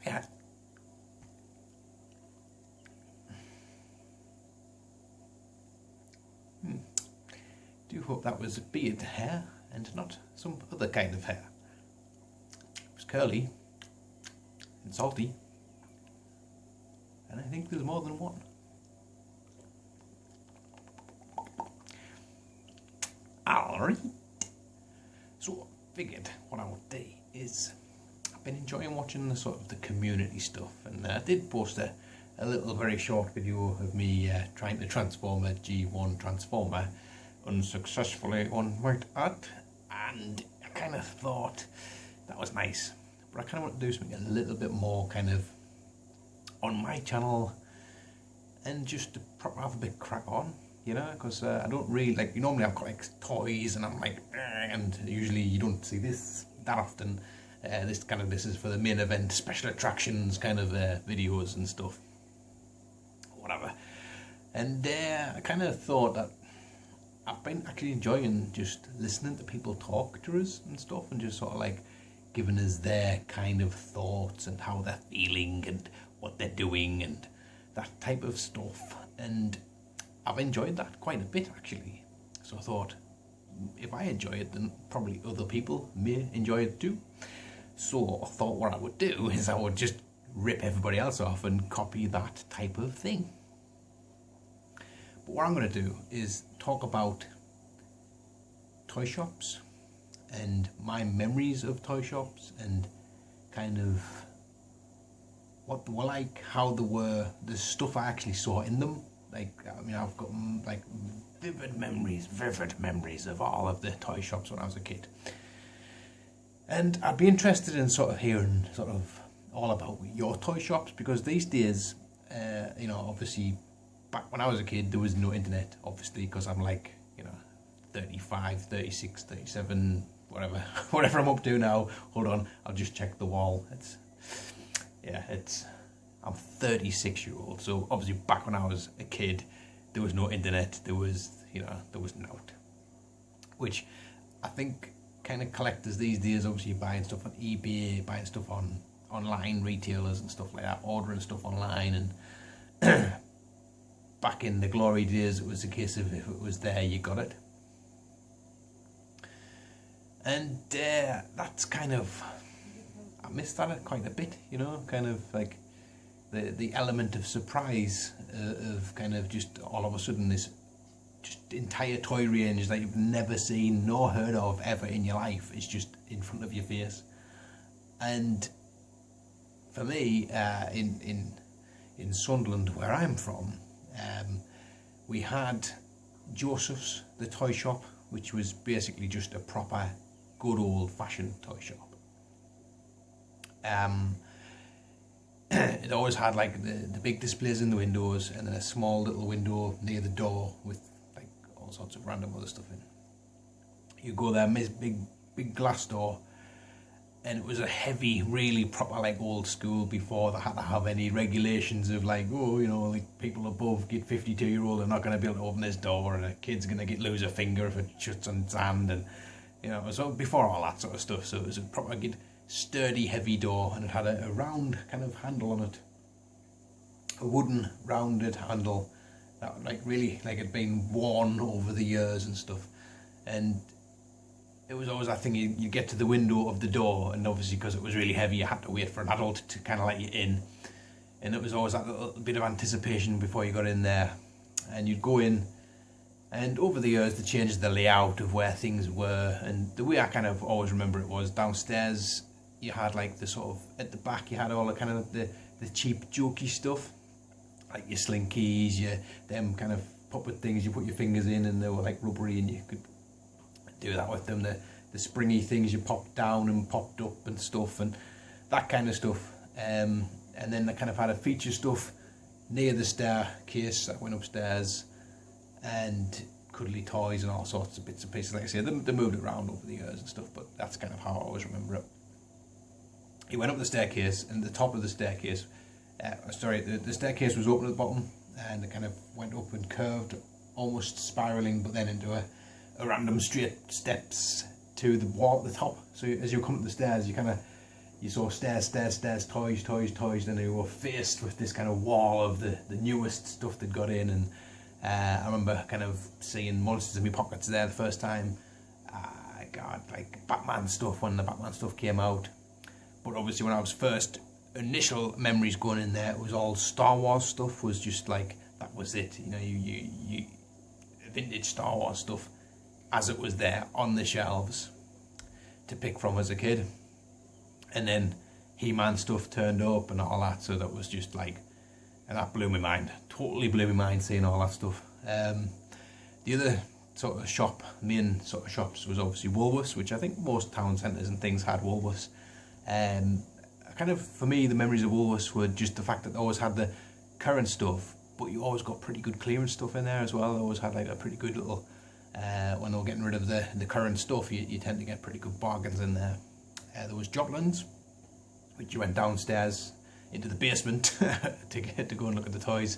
Yeah. Do hope that was beard hair and not some other kind of hair. It was curly and salty, and I think there's more than one. Alright. So I figured what I would do is I've been enjoying watching the sort of the community stuff, and I did post a little very short video of me trying to transform a G1 transformer unsuccessfully, one might add, and I kind of thought that was nice, but I kind of want to do something a little bit more kind of on my channel and just to have a bit crack on, you know, because I don't really like, normally I've got like toys and I'm like, and usually you don't see this that often. This is for the main event, special attractions kind of videos and stuff, whatever. And I kind of thought that I've been actually enjoying just listening to people talk to us and stuff, and just sort of like giving us their kind of thoughts and how they're feeling and what they're doing and that type of stuff. And I've enjoyed that quite a bit actually. So I thought, if I enjoy it, then probably other people may enjoy it too. So I thought what I would do is I would just rip everybody else off and copy that type of thing. But what I'm going to do is talk about toy shops and my memories of toy shops and kind of what they were like, how they were, the stuff I actually saw in them. Like, I mean, I've got like vivid memories of all of the toy shops when I was a kid. And I'd be interested in sort of hearing sort of all about your toy shops, because these days, you know, obviously back when I was a kid there was no internet, obviously, because I'm like, you know, 35, 36, 37, whatever I'm up to now. Hold on, I'll just check the wall. I'm 36-year-old, so obviously back when I was a kid there was no internet, there was nought. Which I think kind of collectors these days, obviously buying stuff on eBay, buying stuff on online retailers and stuff like that, ordering stuff online, and back in the glory days it was a case of if it was there you got it. And that's kind of, I miss that quite a bit, you know, kind of like the element of surprise of kind of just all of a sudden this just entire toy range that you've never seen nor heard of ever in your life is just in front of your face. And for me, in Sunderland, where I'm from, we had Joseph's, the toy shop, which was basically just a proper good old-fashioned toy shop. It always had like the big displays in the windows, and then a small little window near the door with like all sorts of random other stuff in. You go there, big glass door, and it was a heavy, really proper like old school, before they had to have any regulations of like, oh, you know, like people above get 52-year-old are not going to be able to open this door, and a kid's going to lose a finger if it shuts on sand, and you know, so before all that sort of stuff. So it was a proper good sturdy heavy door, and it had a round kind of handle on it, a wooden rounded handle that like really like had been worn over the years and stuff. And it was always that thing, you get to the window of the door, and obviously because it was really heavy you had to wait for an adult to kind of let you in, and it was always that little bit of anticipation before you got in there. And you'd go in, and over the years they changed the layout of where things were, and the way I kind of always remember it was downstairs you had like the sort of, at the back you had all the kind of the cheap jokey stuff, like your slinkies, them kind of puppet things you put your fingers in and they were like rubbery and you could do that with them, the springy things you popped down and popped up and stuff, and that kind of stuff. And then they kind of had a feature stuff near the staircase that went upstairs, and cuddly toys and all sorts of bits and pieces. Like I say, they moved it around over the years and stuff, but that's kind of how I always remember it. You went up the staircase, and the top of the staircase, the staircase was open at the bottom, and it kind of went up and curved, almost spiralling, but then into a random straight steps to the wall at the top. So as you come up the stairs, you kind of you saw stairs, stairs, stairs, toys, toys, toys, then you were faced with this kind of wall of the newest stuff that got in. And I remember kind of seeing monsters in my pockets there the first time. God, like Batman stuff when the Batman stuff came out. But obviously when I was first, initial memories going in there, it was all Star Wars stuff. Was just like, that was it. You know, you vintage Star Wars stuff as it was there on the shelves to pick from as a kid. And then He-Man stuff turned up and all that, so that was just like, and that blew my mind. Totally blew my mind seeing all that stuff. The other sort of shop, main sort of shops, was obviously Woolworths, which I think most town centres and things had Woolworths. Kind of, for me, the memories of Woolworths were just the fact that they always had the current stuff, but you always got pretty good clearance stuff in there as well. They always had like a pretty good little, when they were getting rid of the current stuff, you tend to get pretty good bargains in there. There was Joplins, which you went downstairs into the basement to go and look at the toys,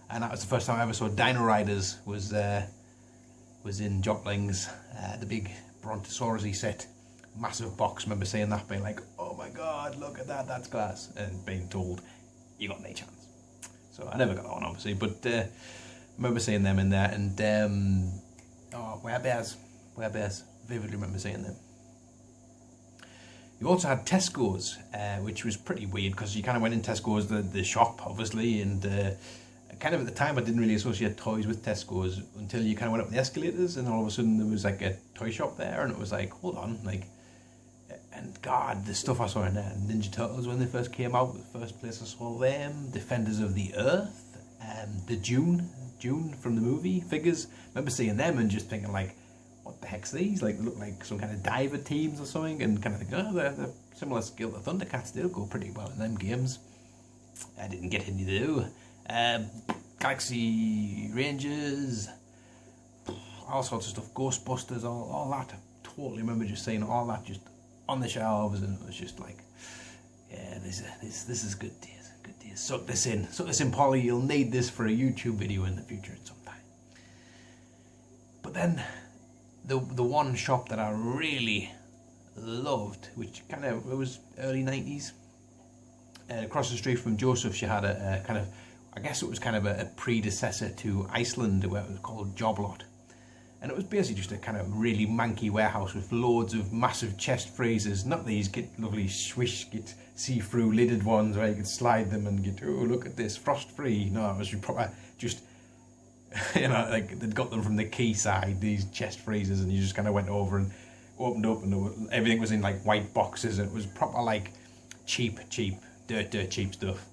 and that was the first time I ever saw Dino Riders. Was in Joplins, the big Brontosaurus set, massive box. Remember seeing that, being like, oh my god, look at that, that's class, and being told you got no chance. So I never got that one, obviously, but I remember seeing them in there. And Werebears, vividly remember seeing them. You also had Tesco's, which was pretty weird because you kind of went in Tesco's, the shop, obviously, and kind of at the time I didn't really associate toys with Tesco's until you kind of went up the escalators, and all of a sudden there was like a toy shop there, and it was like, hold on, like, and God, the stuff I saw in there, Ninja Turtles when they first came out, the first place I saw them, Defenders of the Earth, the June from the movie figures. I remember seeing them and just thinking like, what the heck's these? Like, look like some kind of diver teams or something, and kind of think, oh, they're similar skill to Thundercats. They'll go pretty well in them games. I didn't get any to do. Galaxy Rangers, all sorts of stuff, Ghostbusters, all that. I totally remember just seeing all that just on the shelves, and it was just like, yeah, this is good days, good days. Suck this in, Polly. You'll need this for a YouTube video in the future at some time. But then the one shop that I really loved, which kind of, it was early 90s, across the street from Joseph, she had a kind of, I guess it was kind of a predecessor to Iceland, where it was called Joblot. And it was basically just a kind of really manky warehouse with loads of massive chest freezers, not these lovely swish, see-through lidded ones where you could slide them and get, oh, look at this, frost-free. No, it was proper, just, you know, like they'd got them from the quayside, these chest freezers, and you just kind of went over and opened up, and everything was in like white boxes, and it was proper like cheap, dirt cheap stuff.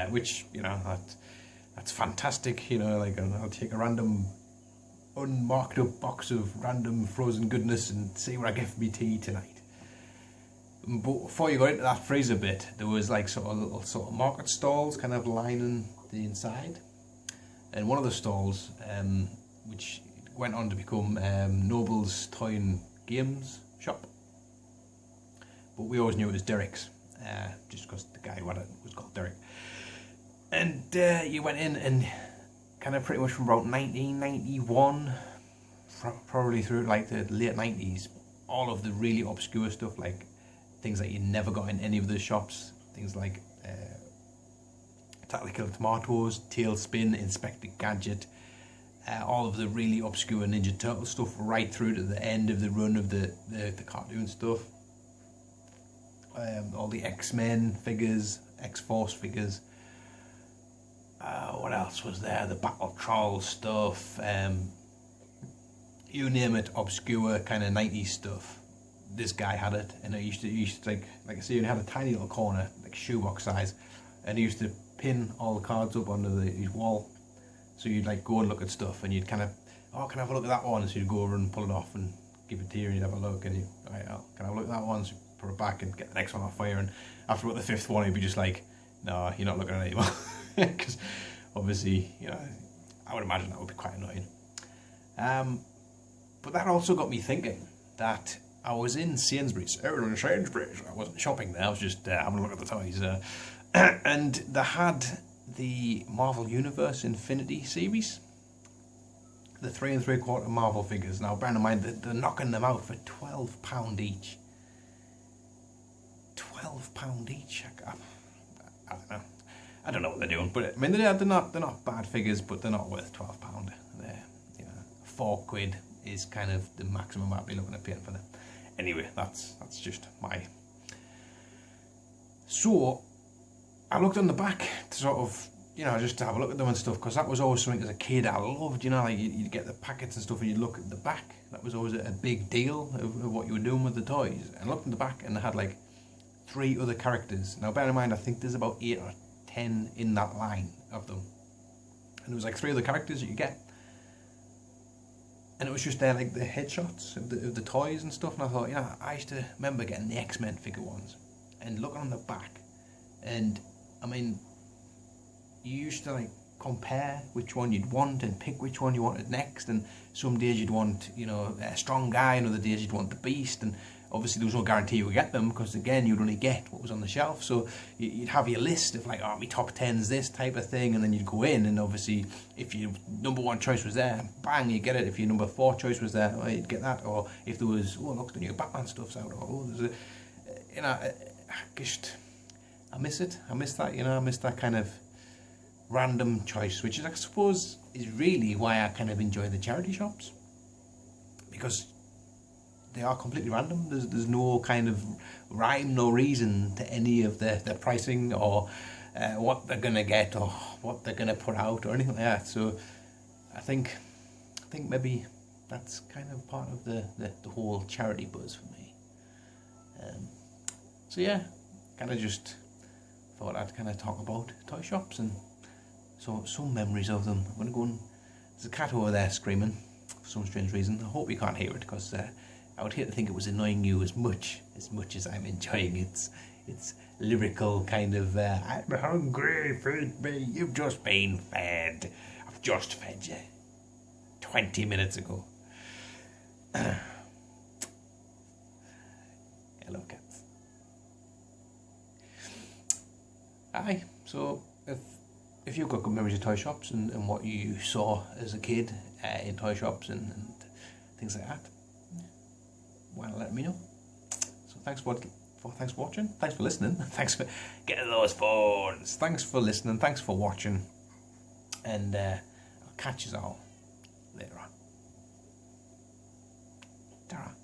Which, you know, that's fantastic, you know, like I'll take a random unmarked up box of random frozen goodness and see what I get for me tea tonight. But before you got into that freezer bit, there was like little market stalls kind of lining the inside, and one of the stalls, which went on to become Noble's Toy and Games shop, but we always knew it was Derek's, just because the guy who had it was called Derek. And you went in, and kind of pretty much from about 1991, probably through like the late 90s, all of the really obscure stuff, like things that you never got in any of the shops, things like Tactical Tomatoes, Tailspin, Inspector Gadget, all of the really obscure Ninja Turtle stuff, right through to the end of the run of the cartoon stuff. All the X-Men figures, X-Force figures. What else was there? The Battle Troll stuff. You name it, obscure kind of 90s stuff. This guy had it, and he used to like I say, he had a tiny little corner, like shoebox size, and he used to pin all the cards up under his wall. So you'd like go and look at stuff, and you'd kind of, oh, can I have a look at that one? So you'd go over and pull it off and give it to you, and you'd have a look, and you, right, can I have a look at that one? So you put it back and get the next one off fire, and after about the fifth one, he'd be just like, no, you're not looking at it anymore. Because obviously, you know, I would imagine that would be quite annoying. But that also got me thinking that I was in Sainsbury's. I wasn't shopping there, I was just having a look at the toys. And they had the Marvel Universe Infinity series, the 3 3/4 Marvel figures. Now, bear in mind that they're knocking them out for £12 each. £12 each. I don't know. I don't know what they're doing, but I mean they're not bad figures, but they're not worth £12. They're, you know, £4 is kind of the maximum I'd be looking at paying for them. Anyway, that's just my. So I looked on the back to sort of, you know, just to have a look at them and stuff, because that was always something as a kid I loved, you know, like you'd get the packets and stuff and you'd look at the back. That was always a big deal of what you were doing with the toys. And I looked in the back and they had like 3 other characters. Now bear in mind, I think there's about 8 or 10 in that line of them. And there was like 3 other characters that you get. And it was just there like the headshots of the toys and stuff. And I thought, yeah, I used to remember getting the X-Men figure ones. And looking on the back. And, I mean, you used to like compare which one you'd want and pick which one you wanted next. And some days you'd want, you know, a strong guy, and other days you'd want the beast. And obviously there was no guarantee you would get them, because again you'd only get what was on the shelf. So you'd have your list of like, oh, my top 10's this type of thing, and then you'd go in, and obviously if your number 1 choice was there, bang, you get it. If your number 4 choice was there, well, you'd get that. Or if there was, oh look, the new Batman stuff's out, or oh, there's a, you know, I miss it. I miss that, you know, I miss that kind of random choice, which is, I suppose, is really why I kind of enjoy the charity shops, because they are completely random. There's no kind of rhyme, no reason to any of their pricing, or what they're gonna get, or what they're gonna put out, or anything like that. So I think maybe that's kind of part of the whole charity buzz for me. So yeah, kind of just thought I'd kind of talk about toy shops and so some memories of them. I'm gonna go and, there's a cat over there screaming for some strange reason. I hope you can't hear it, because I would hate to think it was annoying you as much as I'm enjoying its lyrical kind of I'm hungry, feed me, you've just been fed, I've just fed you 20 minutes ago. Hello cats. Aye, so if you've got good memories of toy shops and what you saw as a kid in toy shops and things like that, well, let me know. So thanks for watching, thanks for listening, thanks for getting those phones, thanks for listening, thanks for watching, and I'll catch you all later on. Ta-ra.